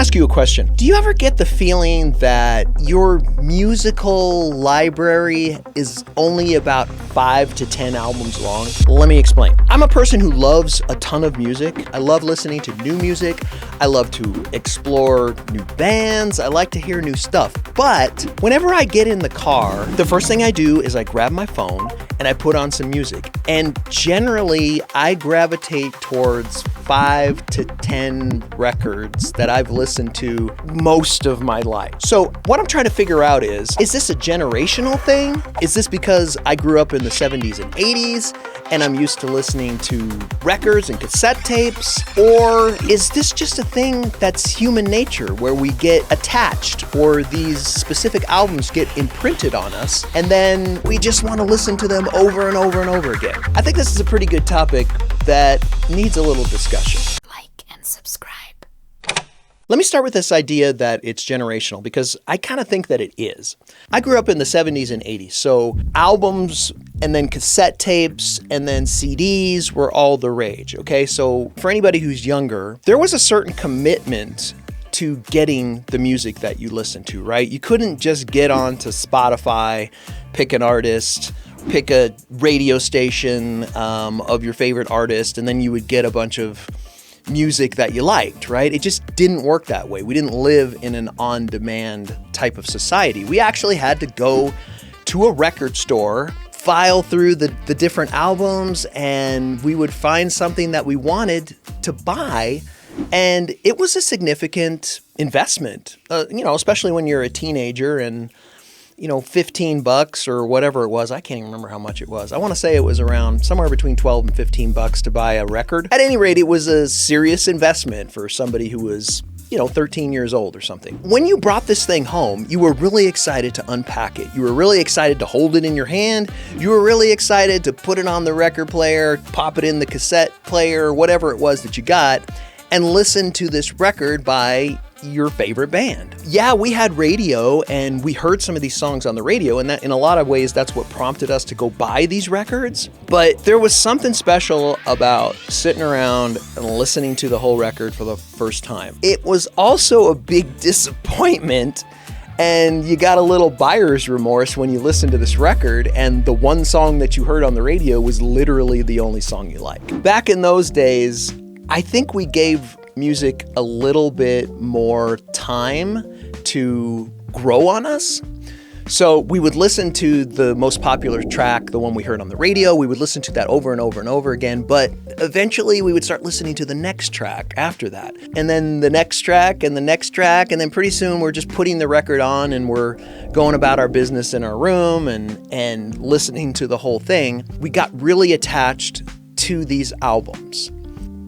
ask you a question. Do you ever get the feeling that your musical library is only about 5 to 10 albums long? Let me explain. I'm a person who loves a ton of music. I love listening to new music. I love to explore new bands. I like to hear new stuff. But whenever I get in the car, the first thing I do is I grab my phone and I put on some music. And generally, I gravitate towards 5 to 10 records that I've listened to most of my life. So what I'm trying to figure out is this a generational thing? Is this because I grew up in the 70s and 80s and I'm used to listening to records and cassette tapes? Or is this just a thing that's human nature where we get attached or these specific albums get imprinted on us and then we just want to listen to them over and over and over again? I think this is a pretty good topic that needs a little discussion. Like and subscribe. Let me start with this idea that it's generational, because I kind of think that it is. I grew up in the 70s and 80s, so albums and then cassette tapes and then CDs were all the rage, okay? So for anybody who's younger, there was a certain commitment to getting the music that you listen to, right? You couldn't just get onto Spotify, pick an artist, pick a radio station of your favorite artist, and then you would get a bunch of music that you liked, right? It just didn't work that way. We didn't live in an on-demand type of society. We actually had to go to a record store, file through the different albums, and we would find something that we wanted to buy. And it was a significant investment, especially when you're a teenager and $15 or whatever it was. I can't even remember how much it was. I want to say it was around somewhere between $12 and $15 to buy a record. At any rate, it was a serious investment for somebody who was 13 years old or something. When you brought this thing home, you were really excited to unpack it. You were really excited to hold it in your hand. You were really excited to put it on the record player, pop it in the cassette player, whatever it was that you got, and listen to this record by your favorite band. Yeah, we had radio and we heard some of these songs on the radio, and that in a lot of ways that's what prompted us to go buy these records. But there was something special about sitting around and listening to the whole record for the first time. It was also a big disappointment, and you got a little buyer's remorse when you listened to this record and the one song that you heard on the radio was literally the only song you liked. Back in those days, I think we gave music a little bit more time to grow on us. So we would listen to the most popular track, the one we heard on the radio. We would listen to that over and over and over again, but eventually we would start listening to the next track after that. And then the next track and the next track, and then pretty soon we're just putting the record on and we're going about our business in our room and listening to the whole thing. We got really attached to these albums.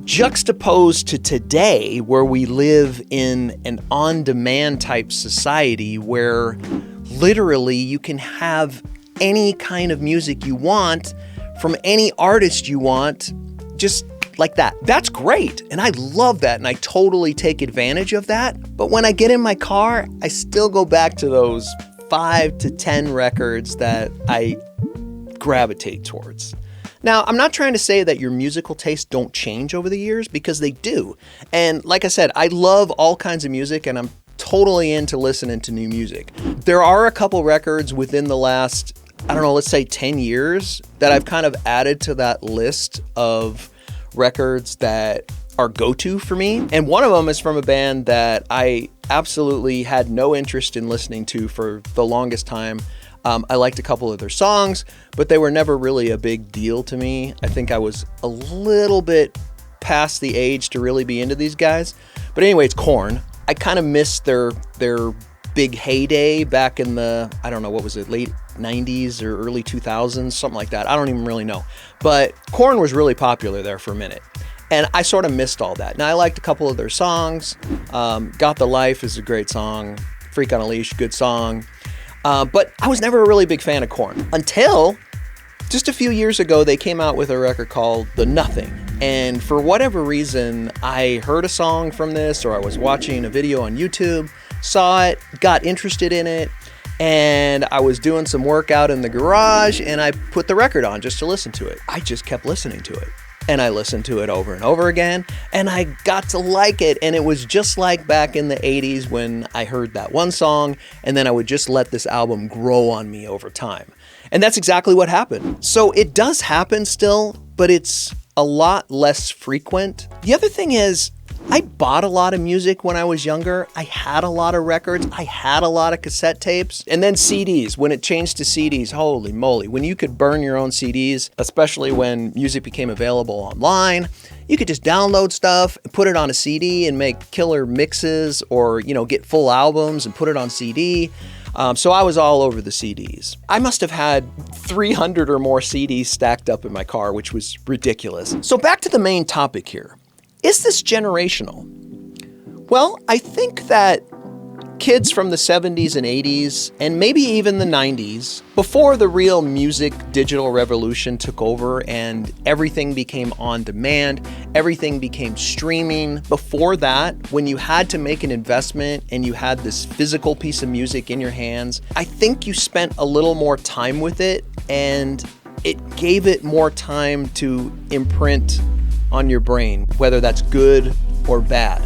Juxtaposed to today, where we live in an on-demand type society where literally you can have any kind of music you want from any artist you want, just like that. That's great, and I love that, and I totally take advantage of that. But when I get in my car, I still go back to those 5 to 10 records that I gravitate towards. Now, I'm not trying to say that your musical tastes don't change over the years, because they do. And like I said, I love all kinds of music and I'm totally into listening to new music. There are a couple records within the last, let's say 10 years that I've kind of added to that list of records that are go-to for me. And one of them is from a band that I absolutely had no interest in listening to for the longest time. I liked a couple of their songs, but they were never really a big deal to me. I think I was a little bit past the age to really be into these guys. But anyway, it's Korn. I kind of missed their big heyday back in the, late 90s or early 2000s, something like that. I don't even really know. But Korn was really popular there for a minute. And I sort of missed all that. Now, I liked a couple of their songs. Got the Life is a great song. Freak on a Leash, good song. But I was never a really big fan of Korn until just a few years ago. They came out with a record called The Nothing. And for whatever reason, I heard a song from this, or I was watching a video on YouTube, saw it, got interested in it, and I was doing some work out in the garage, and I put the record on just to listen to it. I just kept listening to it. and I listened to it over and over again, and I got to like it. And it was just like back in the 80s when I heard that one song, and then I would just let this album grow on me over time. And that's exactly what happened. So it does happen still, but it's a lot less frequent. The other thing is, I bought a lot of music when I was younger. I had a lot of records. I had a lot of cassette tapes. And then CDs. When it changed to CDs, holy moly. When you could burn your own CDs, especially when music became available online, you could just download stuff and put it on a CD and make killer mixes, or, get full albums and put it on CD. So I was all over the CDs. I must have had 300 or more CDs stacked up in my car, which was ridiculous. So back to the main topic here. Is this generational? Well, I think that kids from the 70s and 80s, and maybe even the 90s, before the real music digital revolution took over and everything became on demand, everything became streaming, before that, when you had to make an investment and you had this physical piece of music in your hands, I think you spent a little more time with it, and it gave it more time to imprint on your brain, whether that's good or bad.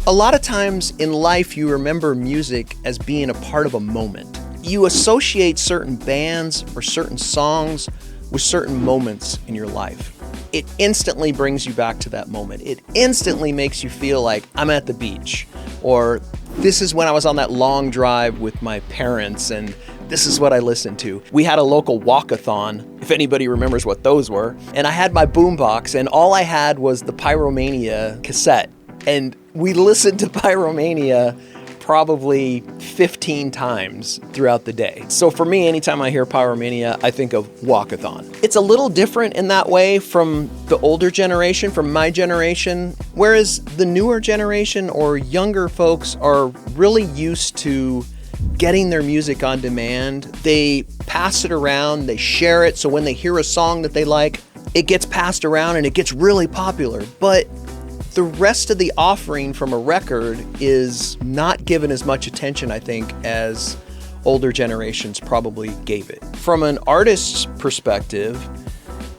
A lot of times in life, you remember music as being a part of a moment. You associate certain bands or certain songs with certain moments in your life. It instantly brings you back to that moment. It instantly makes you feel like I'm at the beach, or this is when I was on that long drive with my parents and this is what I listened to. We had a local walkathon, if anybody remembers what those were, and I had my boombox, and all I had was the Pyromania cassette. And we listened to Pyromania probably 15 times throughout the day. So for me, anytime I hear Pyromania, I think of walkathon. It's a little different in that way from the older generation, from my generation, whereas the newer generation or younger folks are really used to getting their music on demand. They pass it around, they share it, so when they hear a song that they like, it gets passed around and it gets really popular. But the rest of the offering from a record is not given as much attention, I think, as older generations probably gave it. From an artist's perspective,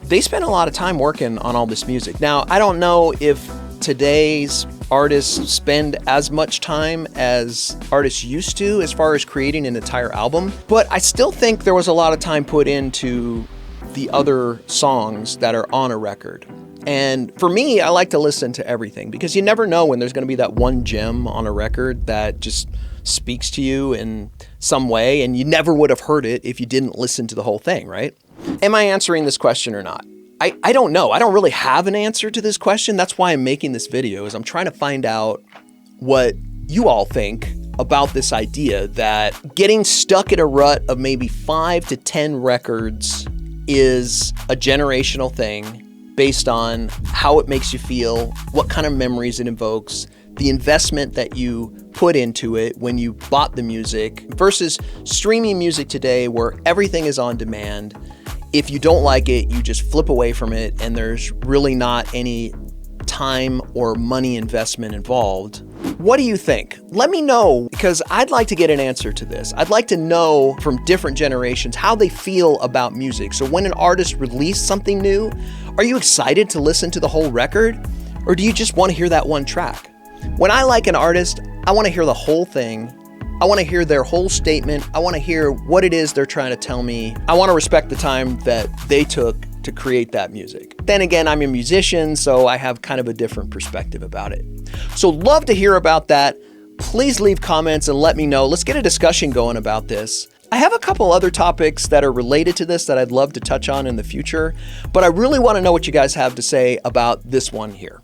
they spend a lot of time working on all this music. Now, I don't know if today's artists spend as much time as artists used to as far as creating an entire album, but I still think there was a lot of time put into the other songs that are on a record. And for me, I like to listen to everything because you never know when there's going to be that one gem on a record that just speaks to you in some way, and you never would have heard it if you didn't listen to the whole thing, right? Am I answering this question or not? I don't know. I don't really have an answer to this question. That's why I'm making this video, is I'm trying to find out what you all think about this idea that getting stuck in a rut of maybe 5 to 10 records is a generational thing based on how it makes you feel, what kind of memories it evokes, the investment that you put into it when you bought the music, versus streaming music today where everything is on demand. If you don't like it, you just flip away from it, and there's really not any time or money investment involved. What do you think? Let me know, because I'd like to get an answer to this. I'd like to know from different generations how they feel about music. So when an artist releases something new, are you excited to listen to the whole record? Or do you just want to hear that one track? When I like an artist, I want to hear the whole thing. I want to hear their whole statement. I want to hear what it is they're trying to tell me. I want to respect the time that they took to create that music. Then again, I'm a musician, so I have kind of a different perspective about it. So love to hear about that. Please leave comments and let me know. Let's get a discussion going about this. I have a couple other topics that are related to this that I'd love to touch on in the future, but I really want to know what you guys have to say about this one here.